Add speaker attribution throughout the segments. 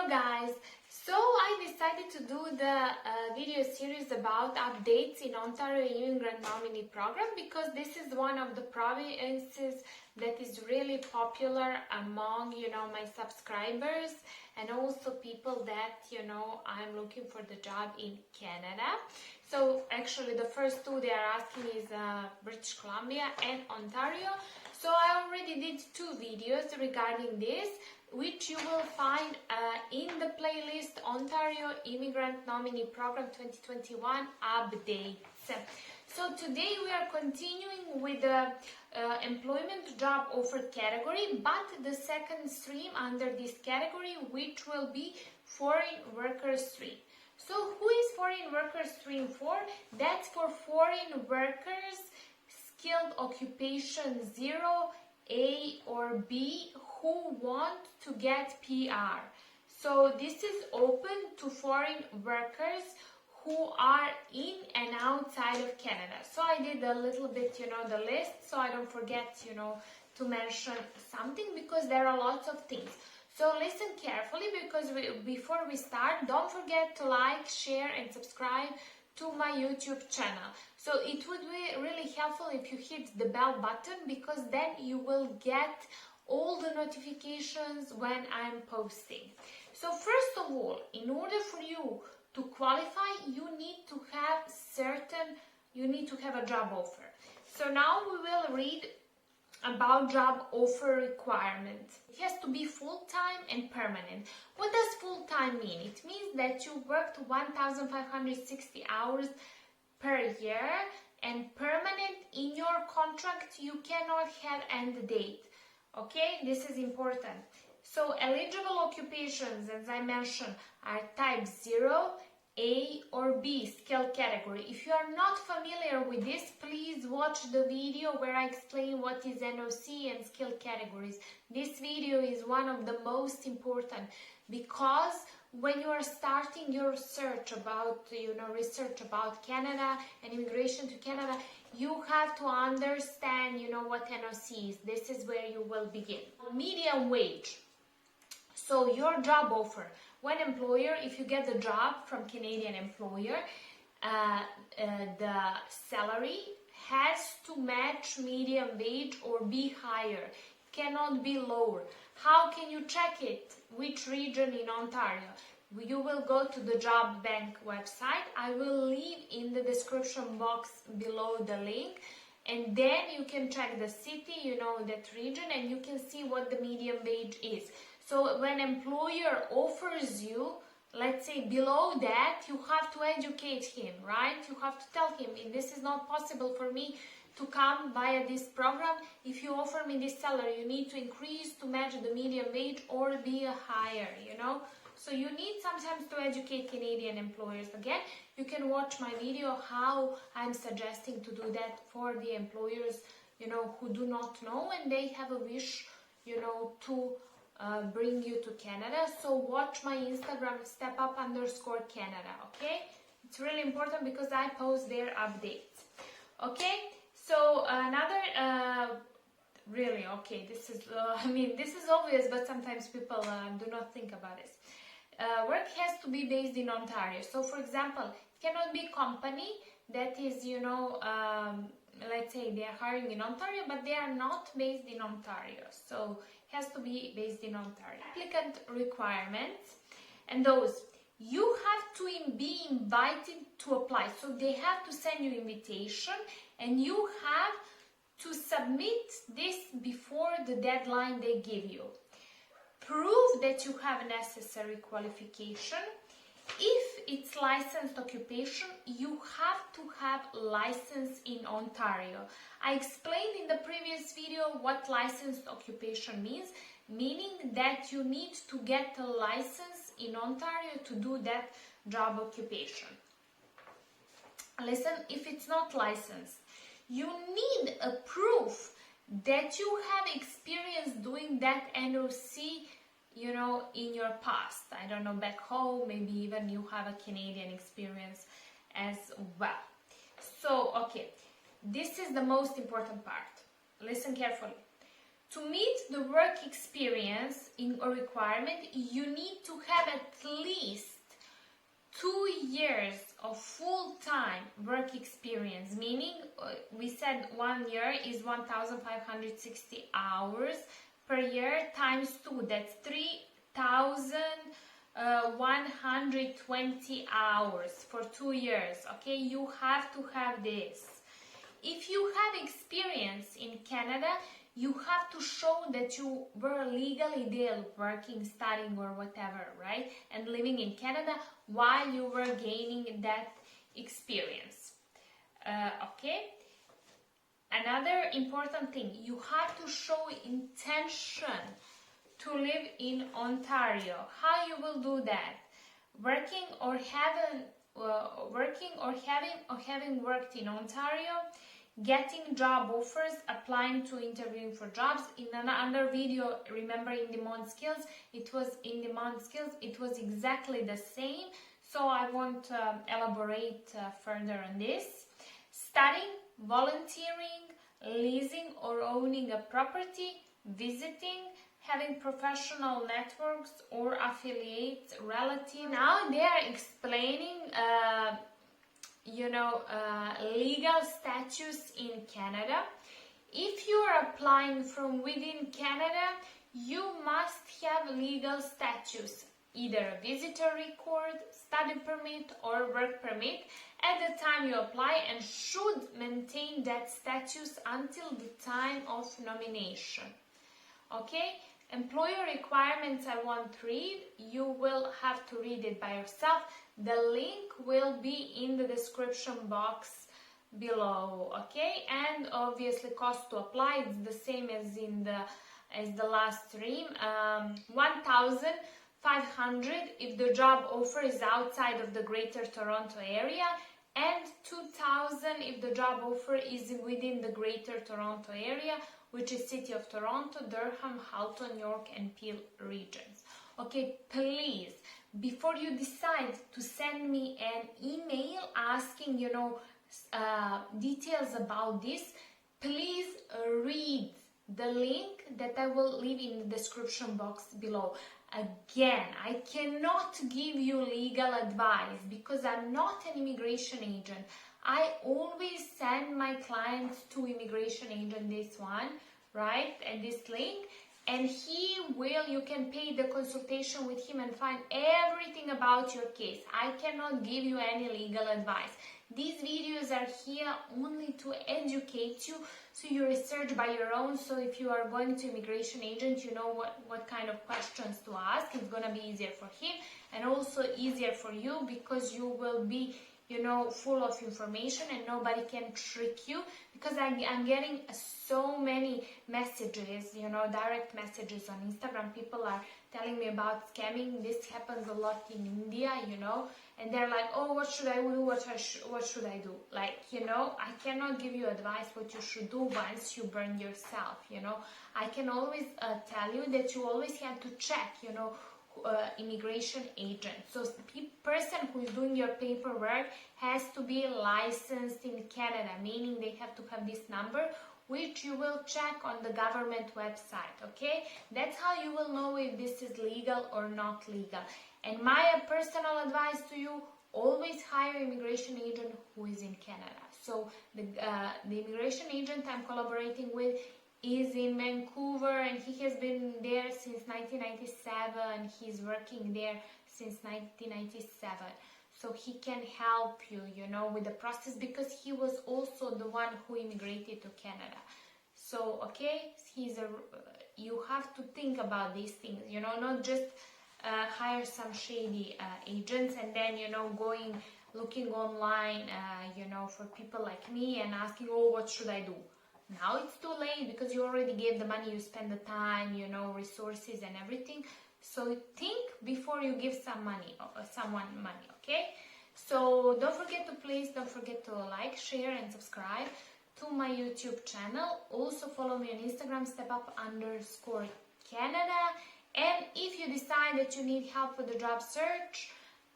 Speaker 1: Hello guys! So I decided to do the video series about updates in Ontario Immigrant Nominee Program because this is one of the provinces that is really popular among my subscribers and also people that I'm looking for the job in Canada. So actually the first two they are asking is British Columbia and Ontario. So I already did two videos regarding this, which you will find in the playlist Ontario Immigrant Nominee Program 2021 updates. So today we are continuing with the employment job offer category, but the second stream under this category, which will be foreign workers stream. So who is foreign workers stream for? That's for foreign workers, skilled occupation 0, A or B, who want to get PR. So this is open to foreign workers who are in and outside of Canada. So I did a little bit, the list, so I don't forget, to mention something because there are lots of things. So listen carefully because before we start, don't forget to like, share and subscribe to my YouTube channel. So it would be really helpful if you hit the bell button because then you will get all the notifications when I'm posting. So first of all, in order for you to qualify, you need to have a job offer. So now we will read about job offer requirements. It has to be full-time and permanent. What does full-time mean? It means that you worked 1,560 hours per year, and permanent in your contract you cannot have end date. Okay, this is important. So eligible occupations, as I mentioned, are type 0, A or B skill category. If you are not familiar with this, please watch the video where I explain what is NOC and skill categories. This video is one of the most important because when you are starting your search about, research about Canada and immigration to Canada, you have to understand, what NOC is. This is where you will begin. Median wage. So your job offer. When employer, if you get the job from Canadian employer, the salary has to match median wage or be higher. It cannot be lower. How can you check it? Which region in Ontario? You will go to the job bank website. I will leave in the description box below the link, and then you can check the city, that region, and you can see what the median wage is. So when employer offers you, let's say below that, you have to educate him, right? You have to tell him, this is not possible for me to come via this program. If you offer me this salary, you need to increase to match the median wage or be higher, So you need sometimes to educate Canadian employers. Again, you can watch my video how I'm suggesting to do that for the employers, who do not know and they have a wish, to bring you to Canada. So watch my Instagram @stepup_Canada, okay? It's really important because I post their updates, okay? So another this is this is obvious, but sometimes people do not think about this. Work has to be based in Ontario. So for example, it cannot be a company that is let's say they are hiring in Ontario, but they are not based in Ontario. So it has to be based in Ontario. Applicant requirements, and those, you have to be invited to apply. So they have to send you invitation, and you have to submit this before the deadline they give you. Prove that you have necessary qualification. If it's licensed occupation, you have to have license in Ontario. I explained in the previous video what licensed occupation means, meaning that you need to get a license in Ontario to do that job occupation. Listen, if it's not licensed, you need a proof that you have experience doing that NOC, in your past. I don't know, back home, maybe even you have a Canadian experience as well. So, okay, this is the most important part. Listen carefully. To meet the work experience in a requirement, you need to have have at least 2 years of full-time work experience, meaning we said 1 year is 1,560 hours per year times 2, that's 3,120 hours for 2 years, okay? You have to have this. If you have experience in Canada, you have to show that you were legally there working, studying or whatever, right? And living in Canada while you were gaining that experience. Okay? Another important thing, you have to show intention to live in Ontario. How you will do that? Working or having worked in Ontario, getting job offers, applying to interviewing for jobs. In another video, remember in demand skills, it was exactly the same, so I won't elaborate further on this. Studying, volunteering, leasing or owning a property, visiting, having professional networks or affiliates, relatives. Now they are explaining legal status in Canada. If you are applying from within Canada, you must have legal status, either a visitor record, study permit or work permit at the time you apply, and should maintain that status until the time of nomination. Okay? Employer requirements I won't read, you will have to read it by yourself. The link will be in the description box below, okay? And obviously cost to apply, it's the same as in the last stream. 1,500 if the job offer is outside of the Greater Toronto area, and 2,000 if the job offer is within the Greater Toronto area, which is City of Toronto, Durham, Halton, York and Peel regions. Okay, please, before you decide to send me an email asking, details about this, please read the link that I will leave in the description box below. Again, I cannot give you legal advice because I'm not an immigration agent. I always send my clients to immigration agent, this one, right, and this link, and you can pay the consultation with him and find everything about your case. I cannot give you any legal advice. These videos are here only to educate you, so you research by your own. So if you are going to immigration agent, you know what kind of questions to ask. It's gonna be easier for him and also easier for you, because you will be full of information and nobody can trick you, because I'm getting so many messages, direct messages on Instagram. People are telling me about scamming. This happens a lot in India, and they're like, oh, what should I do? What should I do? Like, I cannot give you advice what you should do once you burn yourself, I can always tell you that you always have to check, immigration agent. So person who is doing your paperwork has to be licensed in Canada, meaning they have to have this number, which you will check on the government website, okay? That's how you will know if this is legal or not legal. And my personal advice to you, always hire immigration agent who is in Canada. So the immigration agent I'm collaborating with is in Vancouver, and he has been there since 1997, and he's working there since 1997. So he can help you, with the process, because he was also the one who immigrated to Canada. So, okay, you have to think about these things, not just hire some shady agents and then, looking online, for people like me and asking, oh, what should I do? Now it's too late, because you already gave the money, you spend the time, resources and everything. So think before you give someone money, okay? So don't forget to like, share and subscribe to my YouTube channel. Also follow me on Instagram, stepup_Canada. And if you decide that you need help with the job search,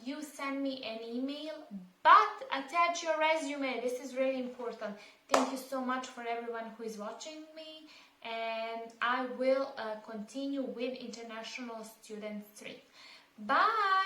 Speaker 1: you send me an email, but attach your resume. This is really important. Thank you so much for everyone who is watching me, and I will continue with International Student 3. Bye!